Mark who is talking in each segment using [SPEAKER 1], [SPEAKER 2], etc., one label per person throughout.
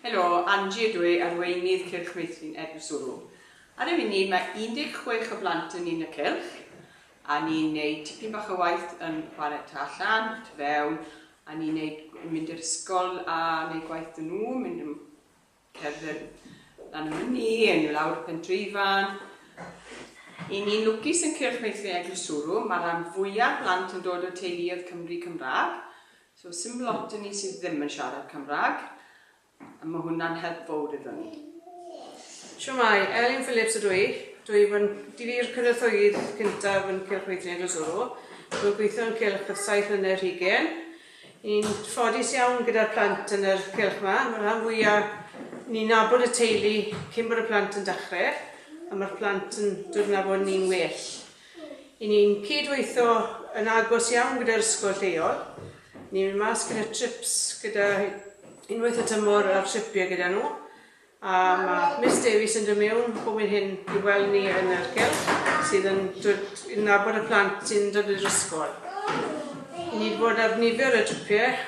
[SPEAKER 1] Helo, Angie ydw i, arweinydd Cylch Meithrin Eglwyswrw. Ar y funud mae 16 o blant yn un y cylch, a ni'n gwneud tipyn bach o waith yn chwarae tu allan, tu fewn, a ni'n mynd i'r ysgol a wneud gwaith yn nhw, mynd yn cerdded lan y myni, yn lawr y pentrifan. I ni'n lwcus yn Cylch Meithrin Eglwyswrw, mae'r rhan fwyaf blant yn dod o teuluoedd Cymru-Cymraeg, so sim lot yn ni sydd ddim yn siarad Cymraeg, a mae hwnna'n help fawr iddo ni.
[SPEAKER 2] Shwmae, Elin Phillips ydw i. Dwi yn difyr cynrythwydd cyntaf yn Cylch Meithrin Eglwyswrw. Dwi'n gweithio yn Cylch y 7 mlynedd rhugen. Ni'n ffodus iawn gyda'r plant yn yr cylch yma. Mae'r rhan fwyaf ni'n nabod y teulu cyn bod y plant yn dechrau, a mae'r plant yn dod yn nabod ni'n well. Ni'n cydweithio yn agos iawn gyda'r ysgol lleol. Ni'n mynd mas gyda trips gyda unwaith y tymor ar tripiau gyda nhw. A mae Miss Davies yn dod mewn bob hyn i weld ni yn yr cylch sydd yn nabod y plant sy'n dod i'r ysgol. Ni wedi bod ar nifer y tripiau,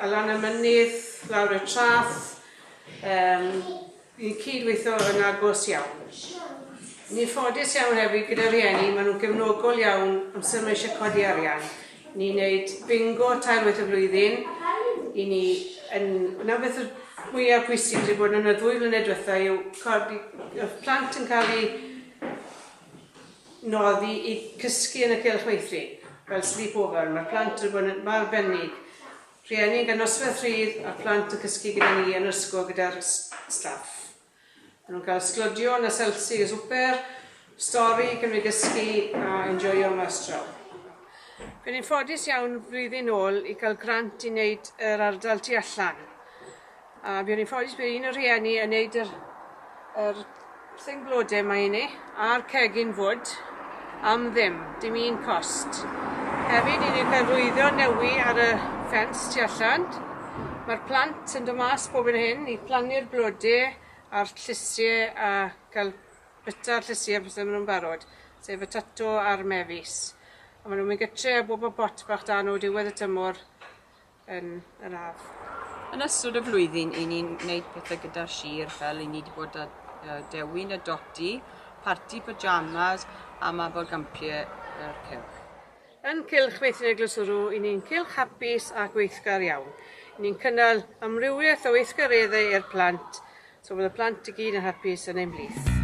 [SPEAKER 2] a lan y mynydd, lawr y traff, ni'n cydweithio yn agos iawn. Ni'n ffodus iawn hefyd gyda rhieni, maen nhw'n gefnogol iawn amser mae eisiau codi arian. Ni'n gwneud bingo tair y flwyddyn. Yna beth y mwyaf pwysig wedi bod yn y 2 mlynedd diwethaf yw y plant yn cael eu noddi i cysgu yn y Cylch Meithrin, fel sleepover. Mae'r plant wedi bod yn arbennig. Rhieni gan noswaith rhydd a plant yn cysgu gyda ni yn ysgol gyda'r staff. Maen nhw'n cael sglodion a selsi y swper, stori, cymryd gysgu a enjoyo mas draw. Fe ni'n ffodus iawn flwyddyn ôl i gael grant i wneud yr ardal tu allan. A fe ni'n ffodus bod un o'r rhieni yn wneud yr thing blodau mae ni a'r cegin fwd am ddim, dim un cost. Hefyd ni'n cael rwyddo newi ar y ffens tu allan. Mae'r plant yn dod mas bob yn hyn i plannu'r blodau a'r llysiau a cael byta'r llysiau beth maen nhw'n barod, sef y tato a'r mefus. A maen nhw'n mynd gytre a bob o bot bach dan o diwedd y tymor yn yr haf.
[SPEAKER 1] Yn ystod y flwyddyn, i ni'n gwneud pethau gyda'r sir fel i ni wedi bod â dewin y doti, parti pyjamas a mabod gampiau yr cylch.
[SPEAKER 2] Yn Cylch Meithrin Eglwyswrw, i ni'n cylch hapus a gweithgar iawn. Ni'n cynnal amrywiaeth o weithgareddau i'r plant, so bydd y plant i gyd yn hapus yn ein blith.